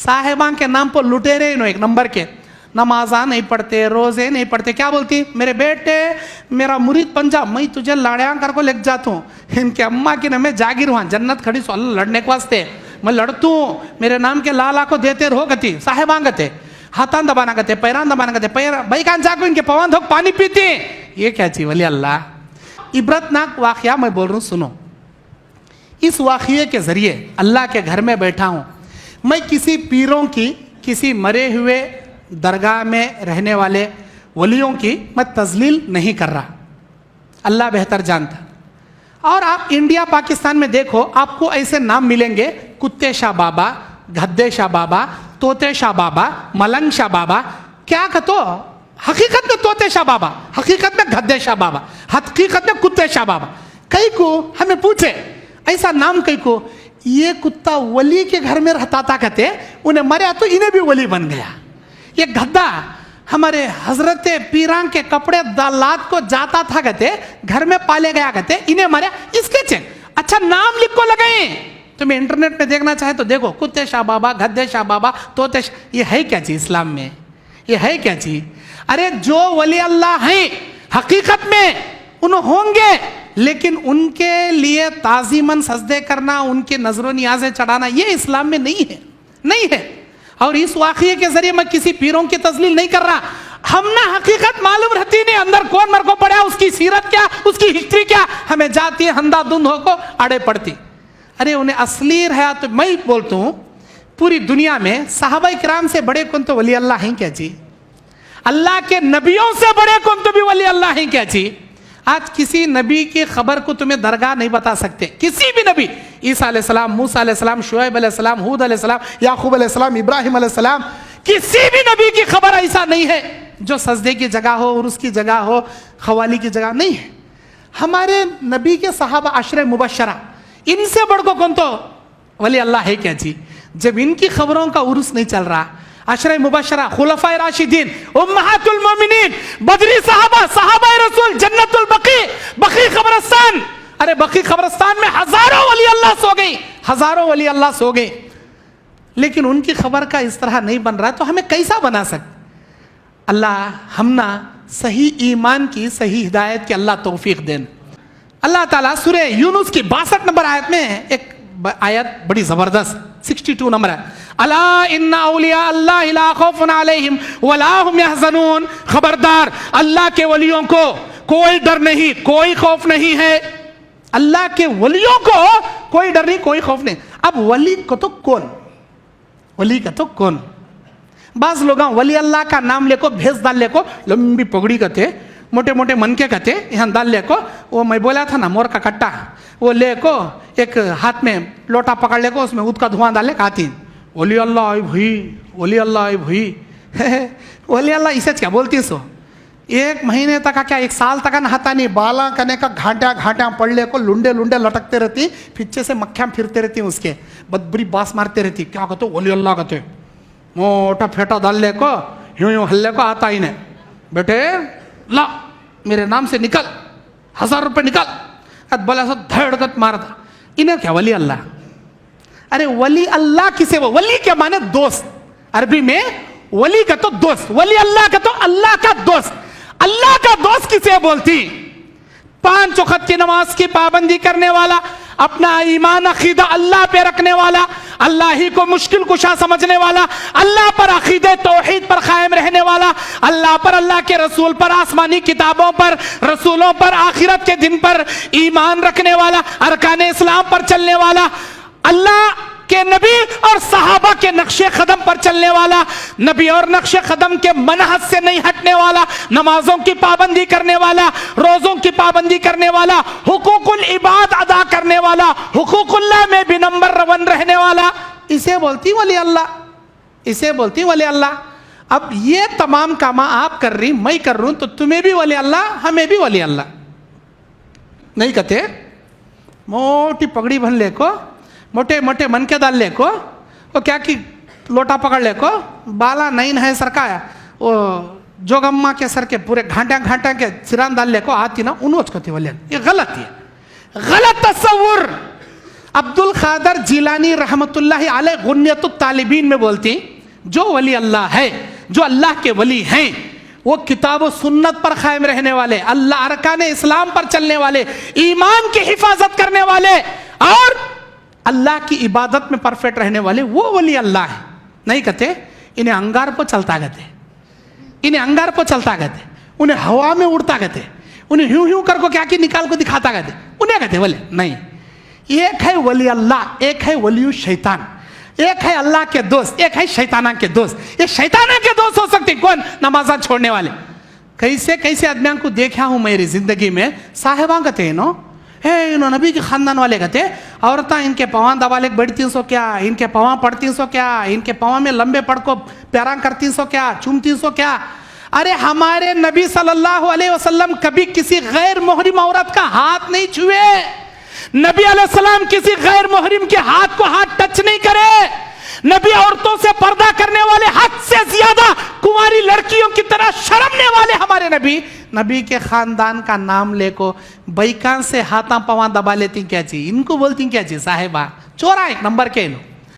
साहेबां के नाम पर लुटेरे नो एक नंबर के, नमाजा नहीं पढ़ते, रोजे नहीं पढ़ते, क्या बोलती, मेरे बेटे मेरा मुरीद पंजाब, मैं तुझे लड़िया कर को लेके जाता हूँ, इनके अम्मा की न मैं जागीर हुआ जन्नत खड़ी सो अल्लाह लड़ने के वास्ते, मैं लड़तू हूँ, मेरे नाम के लाला को देते रहो गति, साहेबां गते, हाथान दबाना गते, पैरान दबाना गते, पैर भाई कान जाको इनके पवन धोक पानी पीते, ये क्या चीज वली अल्लाह। इबरतनाक वाकया मैं बोल रहा हूँ, सुनो। इस वाकये के जरिए अल्लाह के घर में बैठा हूँ मैं, किसी पीरों की, किसी मरे हुए दरगाह में रहने वाले वलियों की मैं तजलील नहीं कर रहा, अल्लाह बेहतर जानता। और आप इंडिया पाकिस्तान में देखो, आपको ऐसे नाम मिलेंगे, कुत्ते शाह बाबा, गद्दे शाह बाबा, तोते शाह बाबा, मलंग शाह बाबा, क्या कहते, हकीकत में तोते शाह बाबा, हकीकत में गद्दे शाह बाबा, हकीकत में कुत्ते शाह बाबा। कई को हमें पूछे ऐसा नाम, कई को ये कुत्ता वली के घर में रहता था, कहते उन्हें मरा तो इन्हें भी वली बन गया। ये गद्दा हमारे हजरत पीरां के कपड़े दालात को जाता था, कहते घर में पाले गया, कहते इन्हें मरा, इसके चेक अच्छा नाम लिख को लगाए। तुम्हें इंटरनेट में देखना चाहे तो देखो, कुत्ते शाह बाबा, गद्दे शाह बाबा, तोते शाह, ये है क्या चीज इस्लाम में, ये है क्या चीज। अरे जो वली अल्लाह हैं हकीकत में उन होंगे, लेकिन उनके लिए ताजीमन सजदे करना, उनके नजरों नियाज़ें चढ़ाना, ये इस्लाम में नहीं है, नहीं है। और इस वाक़ये के जरिए मैं किसी पीरों की तजलील नहीं कर रहा, हम ना हकीकत मालूम रहती नहीं, अंदर कौन मर को पड़ा, उसकी सीरत क्या, उसकी हिस्ट्री क्या, हमें जाती है हंदा धुंध हो को आड़े पड़ती। अरे उन्हें असली रहा तो मैं बोलता हूँ, पूरी दुनिया में सहाबाए किराम से बड़े कौन तो वली अल्लाह हैं क्या जी, अल्लाह के नबियों से बड़े कौन तो भी वली अल्लाह हैं क्या जी। आज किसी नबी की खबर को तुम्हें दरगाह नहीं बता सकते, किसी भी नबी, ईसा अलैहिस्सलाम, मूसा अलैहिस्सलाम, शुएब अलैहिस्सलाम, हूद अलैहिस्सलाम, याकूब अलैहिस्सलाम, इब्राहिम अलैहिस्सलाम, किसी भी नबी की खबर ऐसा नहीं है जो सजदे की जगह हो, उर्स की जगह हो, खवाली की जगह नहीं है। हमारे नबी के सहाबा अशरे मुबशरा, इनसे बढ़ को कौन तो वली अल्लाह है क्या जी। जब इनकी खबरों का उर्स नहीं चल रहा, अशरे मुबशरा, खुलफाए राशिदीन, उम्महातुल मोमिनीन, बदरी साहबा, साहबाए रसूल, जन्नतुल बकी, बकी कब्रिस्तान, अरे बकी कब्रिस्तान में हजारों वली अल्लाह सो गई, हजारों वली अल्लाह सो गए, लेकिन उनकी खबर का इस तरह नहीं बन रहा, तो हमें कैसा बना सकते। अल्लाह हम ना सही ईमान की, सही हिदायत की अल्लाह तौफीक देन। अल्लाह ताला सूरह यूनुस की 62 नंबर आयत में एक आयत बड़ी जबरदस्त, 62 नंबर है, अला इन्ना औलिया अल्लाह ला खौफुन अलैहिम वला हुम यहज़नून, खबरदार अल्लाह के वलियों को कोई डर नहीं, कोई खौफ नहीं है। अल्लाह के वलियों को कोई डर नहीं, कोई खौफ नहीं। अब वली को तो कौन, वली का तो कौन, बाज लोग वली अल्लाह का नाम लेको, भेस डाल लेको, लंबी पगड़ी कहते, मोटे मोटे मन के कहते, यहाँ डाल लेको, वो मैं बोला था ना मोर का कट्टा, वो लेको एक हाथ में लोटा पकड़ लेको, उसमें ऊद का धुआं डाले, खाती वली अल्लाह आई भई, वली अल्लाह आई भई, वली अल्लाह इसे क्या बोलती सो। एक महीने तक का क्या, एक साल तक नहाता नहीं, बाला करने का घाटा घाटा पड़ ले को, लुंडे लुंडे लटकते रहती, पीछे से मक्खियाँ फिरते रहती उसके, बदबरी बास मारते रहती, क्या कहते वली अल्लाह कहते, मोटा फेटा डाल ले को, यूं यूं हल्ले को आता ही नहीं, बेटे ला मेरे नाम से निकल, 1000 रुपये निकल, बोला सो धड़कत मारता, इन्हें क्या वली अल्लाह। अरे वली अल्लाह किसे, वो वली क्या माने दोस्त, अरबी में वली का तो दोस्त, वली अल्लाह का तो अल्लाह का दोस्त। अल्लाह का दोस्त किसे बोलती, 5 वक्त की नमाज की पाबंदी करने वाला, अपना ईमान अकीदा अल्लाह पे रखने वाला, अल्लाह ही को मुश्किल कुशा समझने वाला, अल्लाह पर अकीदे तौहीद पर कायम रहने वाला, अल्लाह पर, अल्लाह के रसूल पर, आसमानी किताबों पर, रसूलों पर, आखिरत के दिन पर ईमान रखने वाला, अरकान इस्लाम पर चलने वाला, अल्लाह के नबी और सहाबा के नक्शे कदम पर चलने वाला, नबी और नक्शे कदम के मनहज से नहीं हटने वाला, नमाजों की पाबंदी करने वाला, रोजों की पाबंदी करने वाला, हुकूकुल इबाद अदा करने वाला, हुकूकुल्लाह में भी नंबर वन रहने वाला, इसे बोलती वली अल्लाह, इसे बोलती वली अल्लाह। अब ये तमाम काम आप कर रही, मैं कर रहा हूं, तो तुम्हें भी वली अल्लाह, हमें भी वली अल्लाह नहीं कहते। मोटी पगड़ी बन ले को, मोटे मोटे मन के डाल ले को, वो क्या कि लोटा पकड़ ले को, बाला नहीं है सरकाया, वो जोगम्मा के सर के पूरे घाटा घाटा के सिरान डाल ले को आती ना, उन्होंने कहती बोले ये गलत है, गलत तस्वुर। अब्दुल खादर जिलानी रहमतुल्लाहि अलैह गुन्यतुत तालिबीन में बोलती, जो वली अल्लाह है, जो अल्लाह के वली हैं, वो किताब व सुन्नत पर कायम रहने वाले, अल्लाह अरकान इस्लाम पर चलने वाले, ईमान की हिफाजत करने वाले और अल्लाह की इबादत में परफेक्ट रहने वाले, वो वली अल्लाह है। नहीं कहते इन्हें अंगार पर चलता कहते, इन्हें अंगार पर चलता कहते, उन्हें हवा में उड़ता कहते, उन्हें ह्यूं ह्यूं कर को क्या कि निकाल को दिखाता कहते, उन्हें कहते वली नहीं। एक है वली अल्लाह, एक है वली शैतान, एक है अल्लाह के दोस्त, एक है शैताना के दोस्त। ये शैताना के दोस्त हो सकते कौन? नमाजा छोड़ने वाले। कैसे कैसे आदमियों को देखा हूं मेरी जिंदगी में, साहेबा कहते हैं नो हे इन्हों नबी के खानदान वाले कहते, औरतें इनके पवा दबाले बैठती सो क्या, इनके पवा पड़ती सो क्या, इनके पवा में लंबे पड़ को प्यारा करती सो क्या, चूमती सो क्या। अरे हमारे नबी सल्लल्लाहु अलैहि वसल्लम कभी किसी गैर मुहरिम औरत का हाथ नहीं छुए। नबी अलैहिस्सलाम किसी गैर मुहरिम के हाथ को हाथ टच नहीं करे। नबी औरतों से पर्दा करने वाले, हद से ज्यादा कुंवारी लड़कियों की तरह शर्मने वाले हमारे नबी, नबी के खानदान का नाम लेको बैकान से हाथा पवा दबा लेती क्या चीज, इनको बोलती क्या चीज साहेबा, चोरा एक नंबर के इन।